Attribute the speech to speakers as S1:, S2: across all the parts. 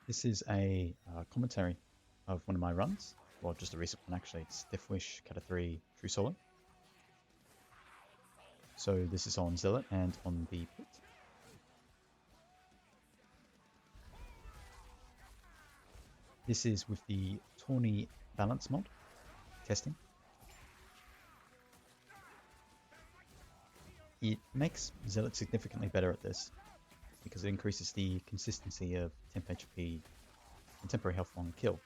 S1: This is a commentary of one of my runs, well, just a recent one actually. It's Deathwish, Cata 3, True Solo. So this is on Zealot and on the pit. This is with the Tourney Balance mod testing. It makes Zealot significantly better at this because it increases the consistency of temp HP and temporary health on kill.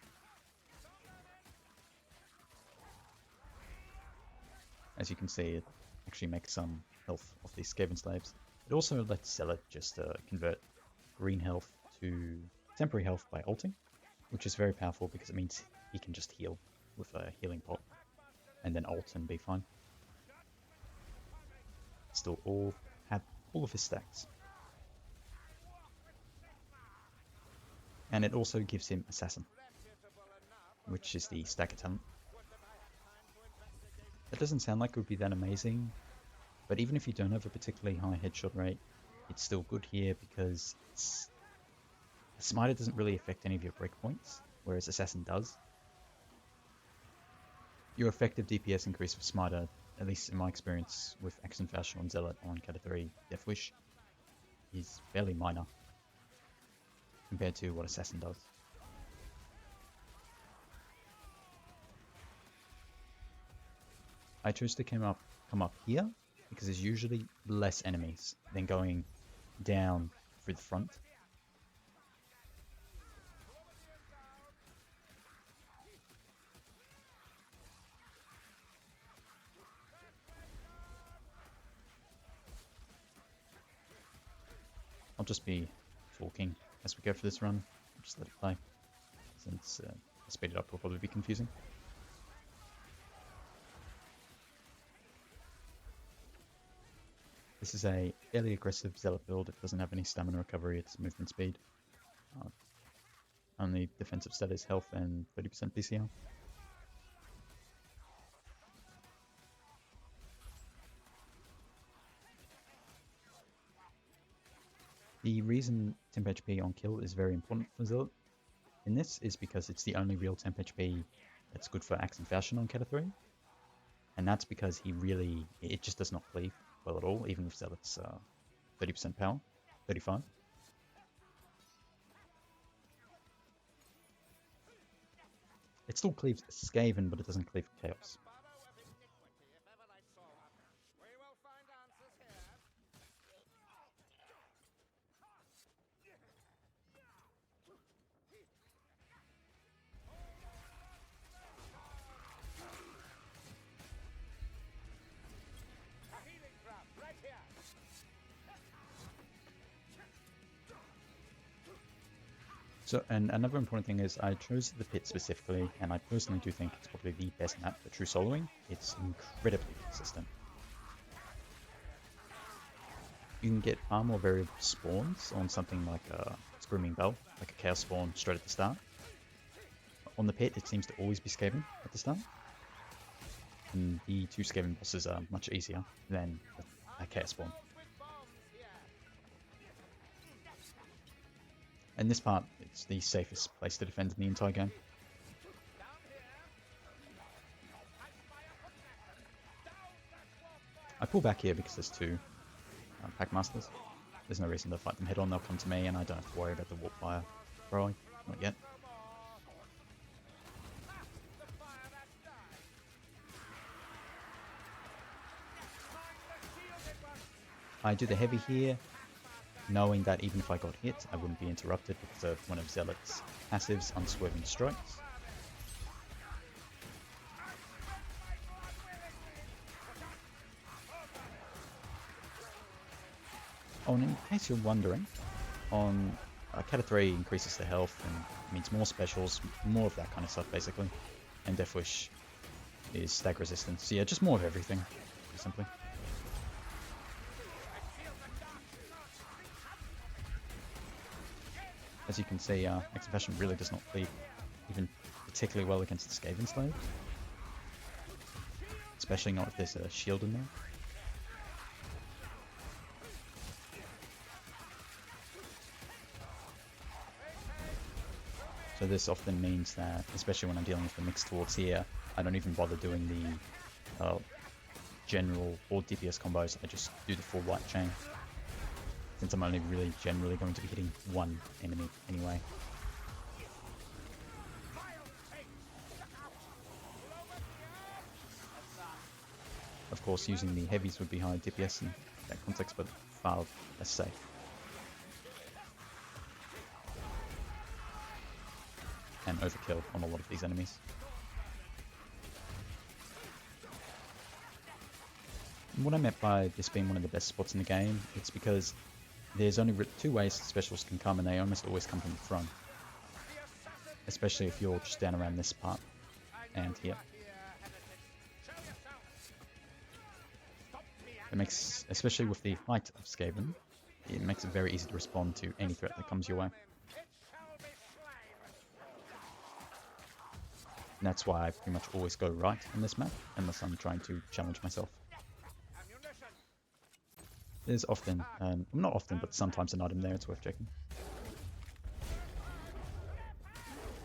S1: As you can see, it actually makes some health off these Skaven slaves. It also lets Zealot just convert green health to temporary health by ulting, which is very powerful because it means he can just heal with a healing pot and then ult and be fine. Still have all of his stacks. And it also gives him Assassin, which is the stacker talent. That doesn't sound like it would be that amazing, but even if you don't have a particularly high headshot rate, it's still good here because Smiter doesn't really affect any of your breakpoints, whereas Assassin does. Your effective DPS increase with Smiter, at least in my experience with Action Fashion on Zealot on Cata 3 Deathwish, is fairly minor compared to what Assassin does. I chose to come up here because there's usually less enemies than going down through the front. I'll just be talking as we go for this run. I'll just let it play, since the speed it up will probably be confusing. This is a fairly aggressive Zealot build. It doesn't have any stamina recovery, it's movement speed. Only defensive stat is health and 30% PCL. The reason temp HP on kill is very important for Zealot in this is because it's the only real temp HP that's good for Axe and Fashion on Cata 3. And that's because it just does not cleave well at all, even with Zealot's 30% power, 35. It still cleaves Skaven, but it doesn't cleave Chaos. So, and another important thing is I chose the pit specifically, and I personally do think it's probably the best map for true soloing. It's incredibly consistent. You can get far more variable spawns on something like a Screaming Bell, like a Chaos spawn straight at the start. On the pit, it seems to always be Skaven at the start. And the two Skaven bosses are much easier than a Chaos spawn. And this part, it's the safest place to defend in the entire game. I pull back here because there's two Pack Masters. There's no reason to fight them head on, they'll come to me and I don't have to worry about the warp fire throwing. Not yet. I do the heavy here, knowing that even if I got hit, I wouldn't be interrupted because of one of Zealot's passives, Unswerving Strikes. Oh, and in case you're wondering, on Cata 3 increases the health and means more specials, more of that kind of stuff basically. And Deathwish is stag resistance. So yeah, just more of everything, pretty simply. As you can see, Axe and Fashion really does not cleave even particularly well against the Skaven Slave. Especially not if there's a shield in there. So this often means that, especially when I'm dealing with the mix towards here, I don't even bother doing the general or DPS combos. I just do the full light chain, since I'm only really generally going to be hitting one enemy anyway. Of course, using the heavies would be high DPS in that context, but far less safe. And overkill on a lot of these enemies. And what I meant by this being one of the best spots in the game, it's because there's only two ways specials can come, and they almost always come from the front. Especially if you're just down around this part and here. It makes, especially with the height of Skaven, it makes it very easy to respond to any threat that comes your way. And that's why I pretty much always go right on this map, unless I'm trying to challenge myself. There's often, not often, but sometimes an item there, it's worth checking.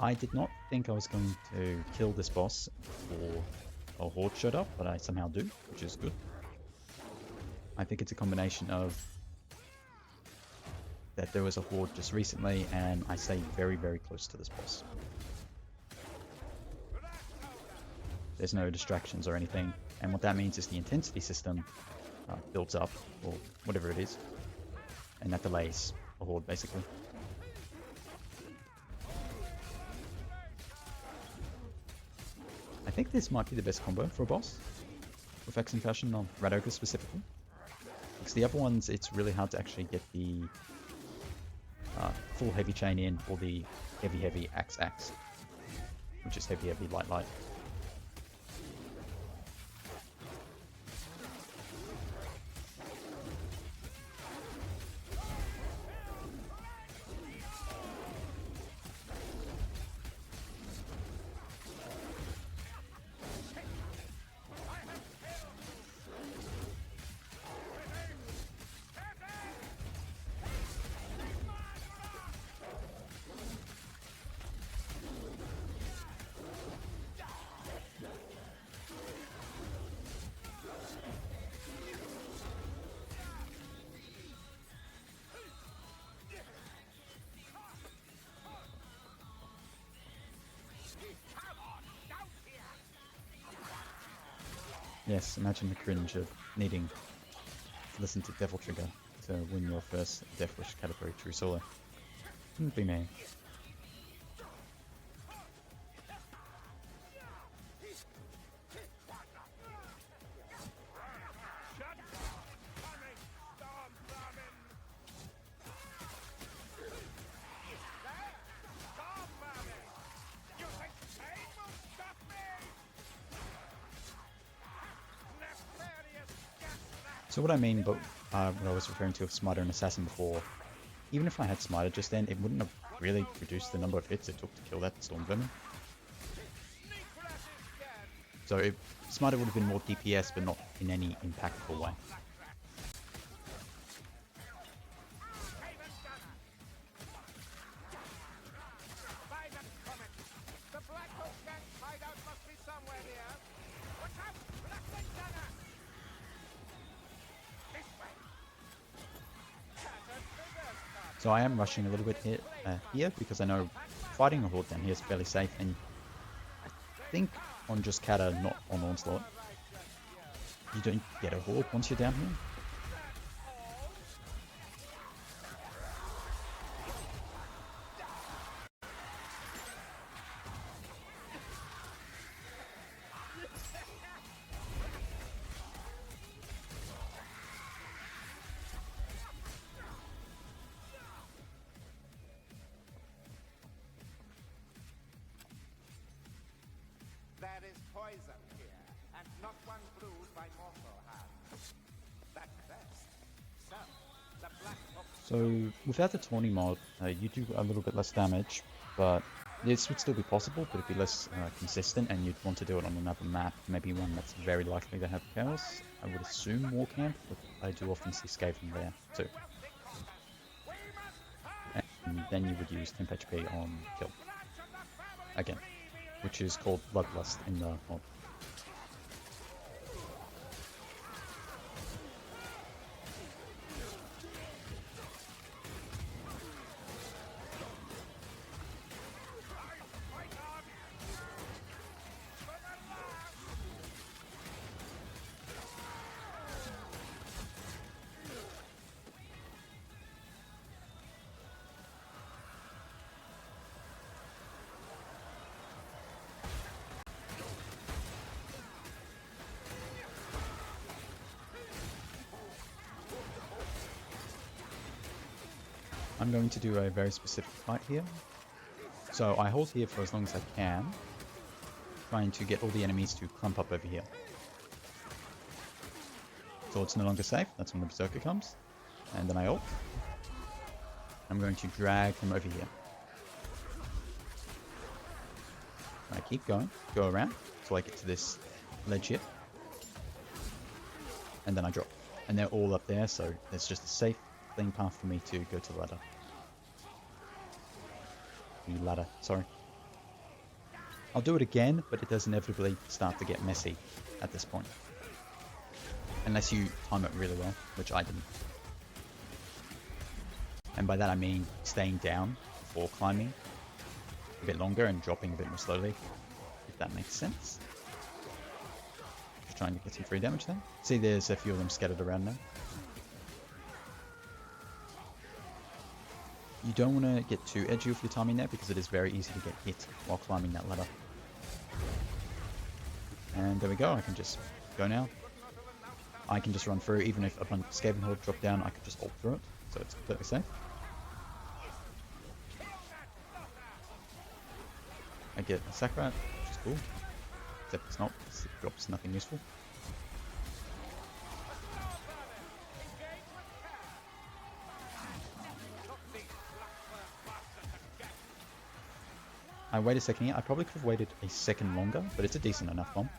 S1: I did not think I was going to kill this boss before a horde showed up, but I somehow do, which is good. I think it's a combination of that there was a horde just recently, and I stayed very, very close to this boss. There's no distractions or anything, and what that means is the intensity system builds up, or whatever it is, and that delays a horde, basically. I think this might be the best combo for a boss, with X and Fashion on Red Ogre specifically. Because the other ones, it's really hard to actually get the full heavy chain in, or the heavy axe, which is heavy light. Yes, imagine the cringe of needing to listen to Devil Trigger to win your first Deathwish category true solo. Wouldn't be me. So what I mean, but what I was referring to with Smiter and Assassin before, even if I had Smiter just then, it wouldn't have really reduced the number of hits it took to kill that Storm Vermin. So Smiter would have been more DPS, but not in any impactful way. So I am rushing a little bit here because I know fighting a horde down here is fairly safe, and I think on just Cata, not on Onslaught, you don't get a horde once you're down here.
S2: There is poison here, and not one brewed by mortal hands. That best. So, the black book.
S1: So without the Tourney mod, you do a little bit less damage, but this would still be possible, but it'd be less consistent, and you'd want to do it on another map, maybe one that's very likely to have Chaos. I would assume War Camp, but I do often see Skaven there too. And then you would use temp HP on kill. again, which is called Bloodlust in the mod. I'm going to do a very specific fight here. So I hold here for as long as I can, trying to get all the enemies to clump up over here. So it's no longer safe, that's when the Berserker comes. And then I ult. I'm going to drag them over here. I keep going, go around, till I get to this ledge here. And then I drop. And they're all up there, so there's just a safe, clean path for me to go to the ladder. Sorry. I'll do it again, but it does inevitably start to get messy at this point. Unless you time it really well, which I didn't. And by that I mean staying down before climbing a bit longer and dropping a bit more slowly, if that makes sense. Just trying to get some free damage there. See, there's a few of them scattered around now. You don't want to get too edgy with your timing there because it is very easy to get hit while climbing that ladder. And there we go, I can just go now. I can just run through, even if a bunch of Skaven Horde drop down, I can just ult through it, so it's completely safe. I get a sack rat, which is cool. Except it's not, because it drops nothing useful. I wait a second here. I probably could have waited a second longer, but it's a decent enough bomb.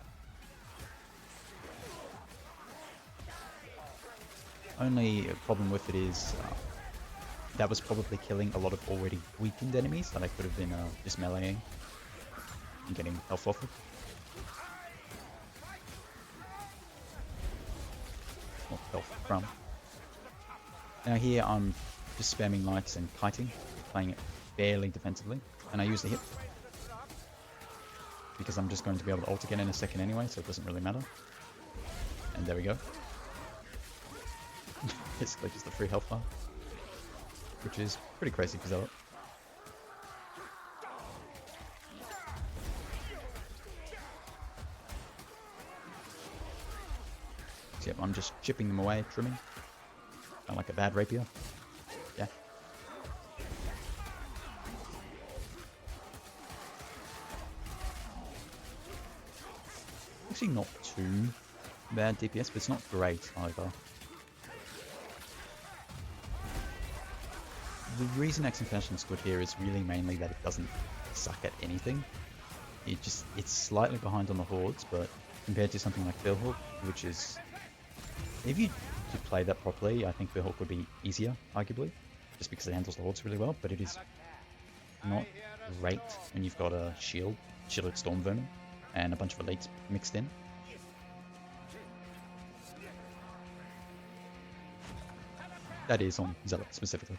S1: Only problem with it is that was probably killing a lot of already weakened enemies that I could have been just meleeing and getting health off of. Or health from. Now here I'm just spamming lights and kiting, playing it fairly defensively, and I use the hit because I'm just going to be able to ult again in a second anyway, so it doesn't really matter. And there we go. Basically just a free health bar, which is pretty crazy for Zealot. So yep, I'm just chipping them away, trimming. Kind of like a bad rapier. Yeah. Actually not too bad DPS, but it's not great either. The reason Action Fashion is good here is really mainly that it doesn't suck at anything. It's slightly behind on the hordes, but compared to something like Fervour, which is, if you could play that properly, I think Fervour would be easier, arguably, just because it handles the hordes really well, but it is not great when you've got a shielded Storm Vermin, and a bunch of elites mixed in. That is on Zealot specifically.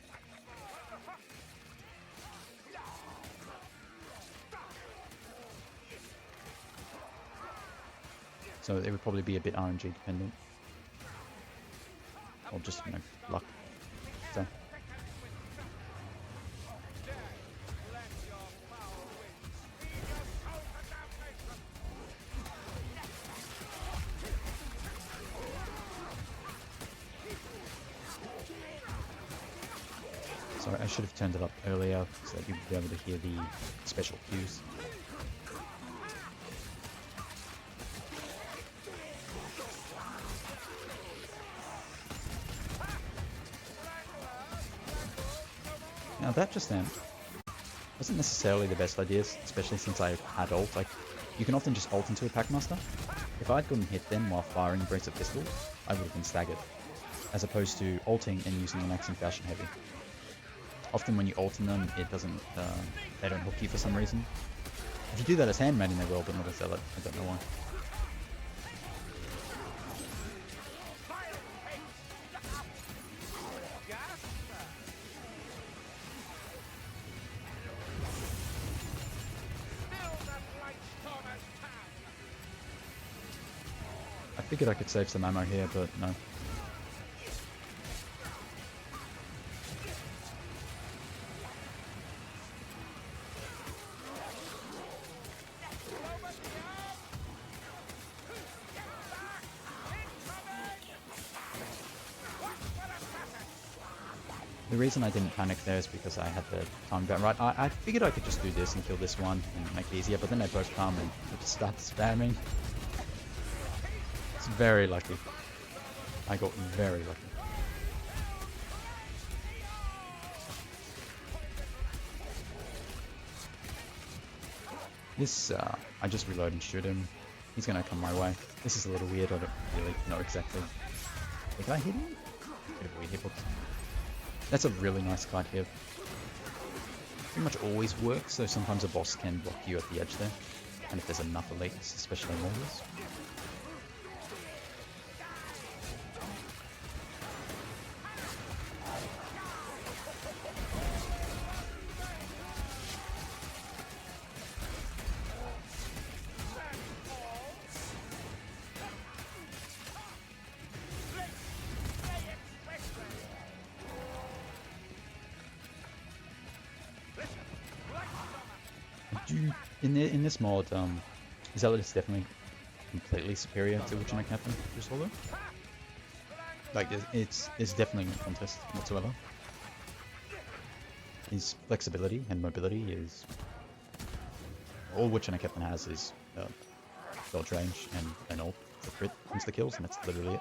S1: So it would probably be a bit RNG dependent. Or just, you know, luck. So. Sorry, I should have turned it up earlier so that you'd be able to hear the special cues. Now that just then wasn't necessarily the best idea, especially since I had ult. Like, you can often just ult into a Packmaster. If I'd gotten hit then while firing Brace of Pistols, I would have been staggered, as opposed to ulting and using an Action Fashion Heavy. Often when you ult in them, it doesn't, they don't hook you for some reason. If you do that as handmaiden, they will, but not as zealot. I don't know why. I figured I could save some ammo here, but no. The reason I didn't panic there is because I had the time down right. I figured I could just do this and kill this one and make it easier, but then they both come and it just starts spamming. It's very lucky. I got very lucky. This, I just reload and shoot him. He's gonna come my way. This is a little weird, I don't really know exactly. Did I hit him? Bit of a weird hitbox. That's a really nice kite here. Pretty much always works, so sometimes a boss can block you at the edge there. And if there's enough elites, especially mortals. In this mod, Zealot is definitely completely superior to Witch and Captain just Hollow. Like, it's definitely no contest whatsoever. His flexibility and mobility is... all Witch and Captain has is dodge range and an ult for crit insta kills, and that's literally it.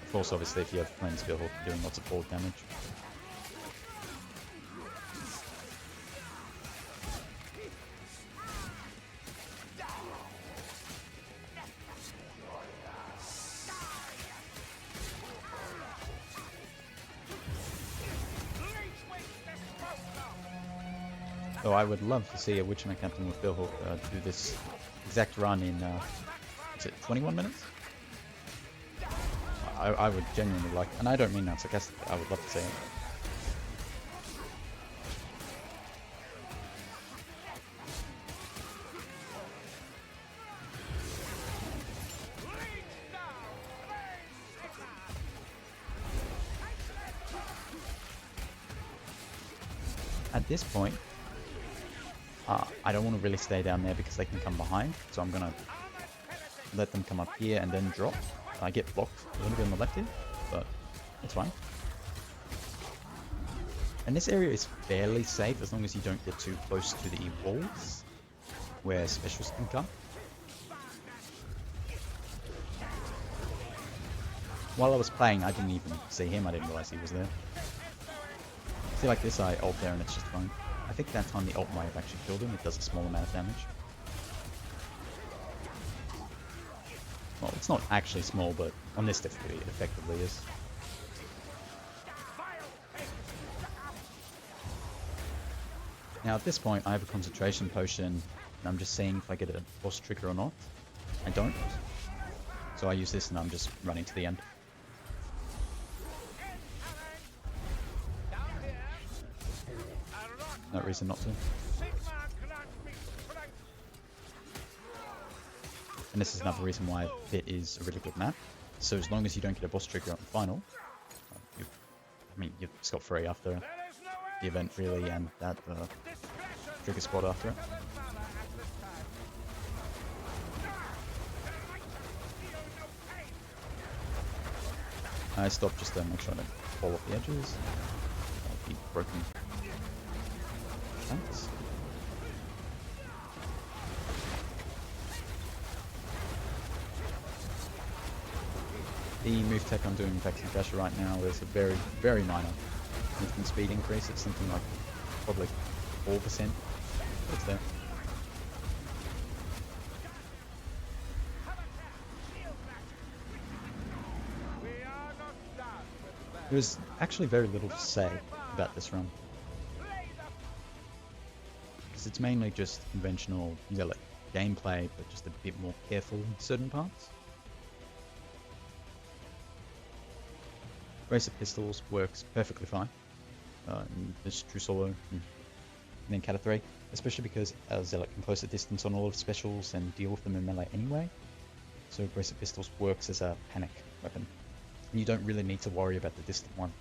S1: Of course, obviously, if you have Flame's Spill Hook, doing lots of forward damage. So I would love to see a Witch and a Captain with Bill Hook do this exact run in, is it 21 minutes? I would genuinely like, and I don't mean that sarcastically, I would love to see it. At this point, I don't want to really stay down there because they can come behind, so I'm going to let them come up here and then drop. I get blocked a little bit on the left here, but it's fine. And this area is fairly safe as long as you don't get too close to the walls where specialists can come. While I was playing, I didn't even see him, I didn't realize he was there. See, like this, I ult there and it's just fine. I think that time the ult might have actually killed him, it does a small amount of damage. Well, it's not actually small, but on this difficulty it effectively is. Now at this point I have a concentration potion, and I'm just seeing if I get a boss trigger or not. I don't. So I use this and I'm just running to the end. No reason not to. And this is another reason why Pit is a really good map. So as long as you don't get a boss trigger on the final, you're scot-free after the event really, and that trigger spot after it. I stop just to make sure I don't fall off the edges. I'll keep broken. Thanks. The move tech I'm doing with Vex and Dasher right now is a very, very minor. significant speed increase. It's something like probably 4%. But it's there. There's actually very little to say about this run, because it's mainly just conventional Zealot gameplay, but just a bit more careful in certain parts. Brace of Pistols works perfectly fine. There's True Solo and then Cata 3, especially because Zealot can close the distance on all of specials and deal with them in melee anyway. So Brace of Pistols works as a panic weapon. And you don't really need to worry about the distant ones.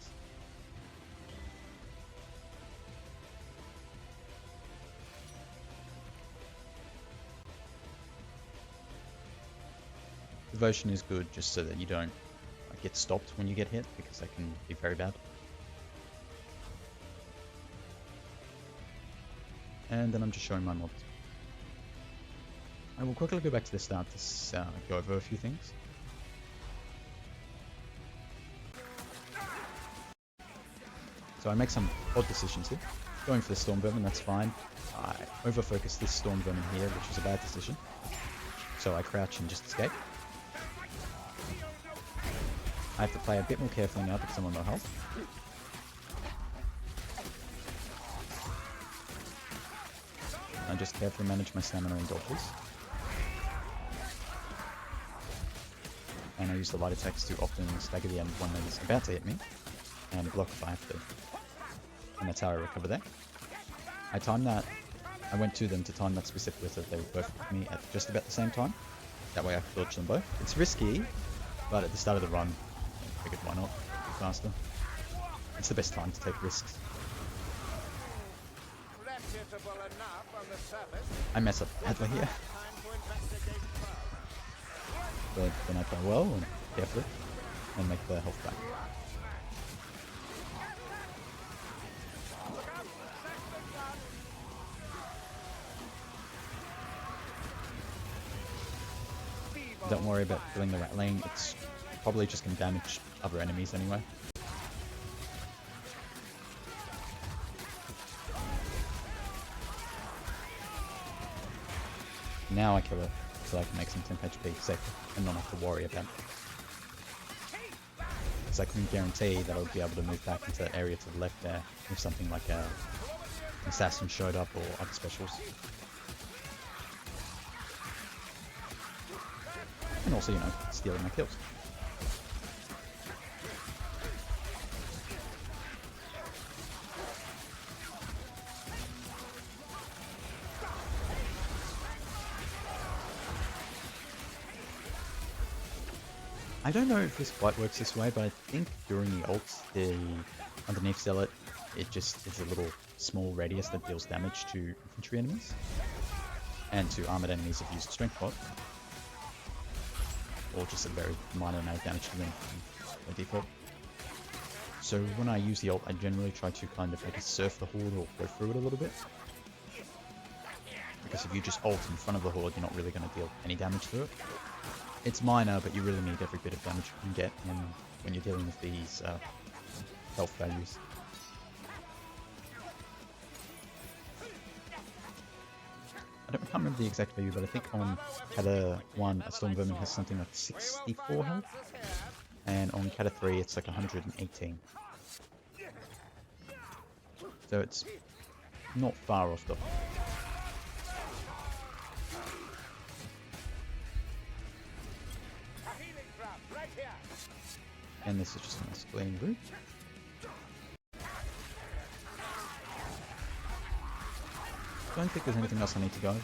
S1: Devotion is good just so that you don't get stopped when you get hit, because that can be very bad. And then I'm just showing my mobs. I will quickly go back to the start to go over a few things. So I make some odd decisions here. Going for the Storm Vermin, that's fine. I over-focus this Storm Vermin here, which is a bad decision. So I crouch and just escape. I have to play a bit more carefully now because I'm on low health. I just carefully manage my stamina and dodges. And I use the light attacks to often stagger the end one that is about to hit me, and block if I have to. And that's how I recover there. I timed that. I went to them to time that specifically so that they would both hit me at just about the same time. That way I could dodge them both. It's risky, but at the start of the run, I figured why not? Be faster. It's the best time to take risks. I mess up badly here. But then I play well and carefully and make the health back. Don't worry about killing the Ratling, it's probably just going to damage other enemies anyway. Now I kill it so I can make some temp HP safer and not have to worry about it. Because I couldn't guarantee that I would be able to move back into that area to the left there if something like an assassin showed up or other specials. And also, you know, stealing my kills. I don't know if this quite works this way, but I think during the ults, underneath Zealot, it just is a little small radius that deals damage to infantry enemies. And to armored enemies if used Strength Bot. Or just a very minor amount of damage to them by default. So when I use the ult, I generally try to kind of maybe surf the horde or go through it a little bit. Because if you just ult in front of the horde, you're not really going to deal any damage to it. It's minor, but you really need every bit of damage you can get when you're dealing with these health values. I can't remember the exact value, but I think on Cata 1, a Storm Vermin has something like 64 health, and on Cata 3 it's like 118. So it's not far off though. And this is just a nice clean route. I don't think there's anything else I need to go over.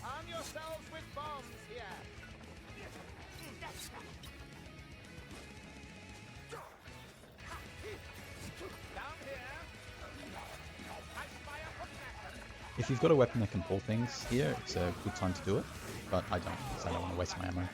S2: Arm yourselves with bombs here. Down here.
S1: If you've got a weapon that can pull things here, it's a good time to do it, but I don't, because I don't want to waste my ammo.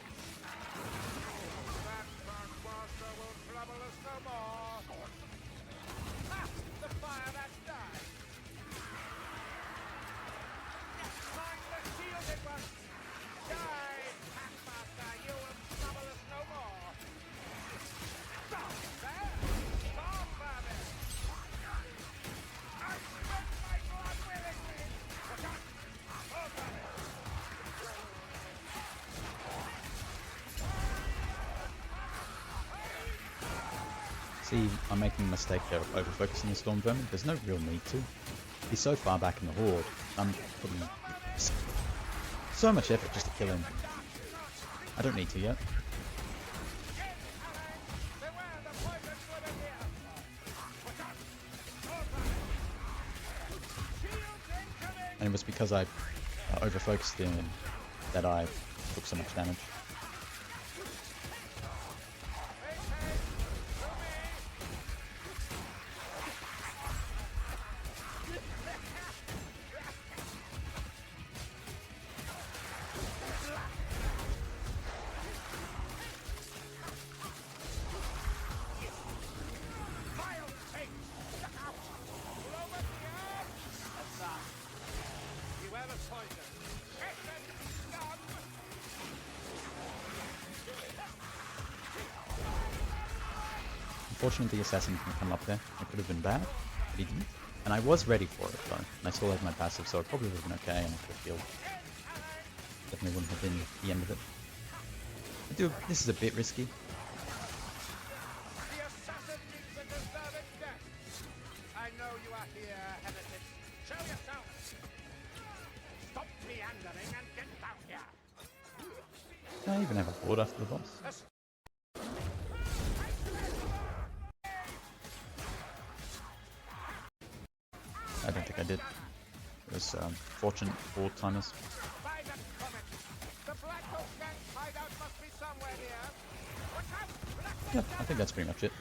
S1: See, I'm making a mistake there of over-focusing the Storm Vermin. There's no real need to. He's so far back in the horde. I'm putting so much effort just to kill him. I don't need to yet. And it was because I over-focused him that I took so much damage. Unfortunately, the assassin can come up there. It could have been bad, but he didn't. And I was ready for it though, and I still had my passive, so it probably would have been okay, and I could have healed. Definitely wouldn't have been the end of it. This is a bit risky.
S2: The assassin needs a deserving death. I know you are here, heretics. Show yourself. Stop meandering and get down here.
S1: I even have a board after the boss. I don't think I did. It was fortunate for timers. Yeah, I think that's pretty much it.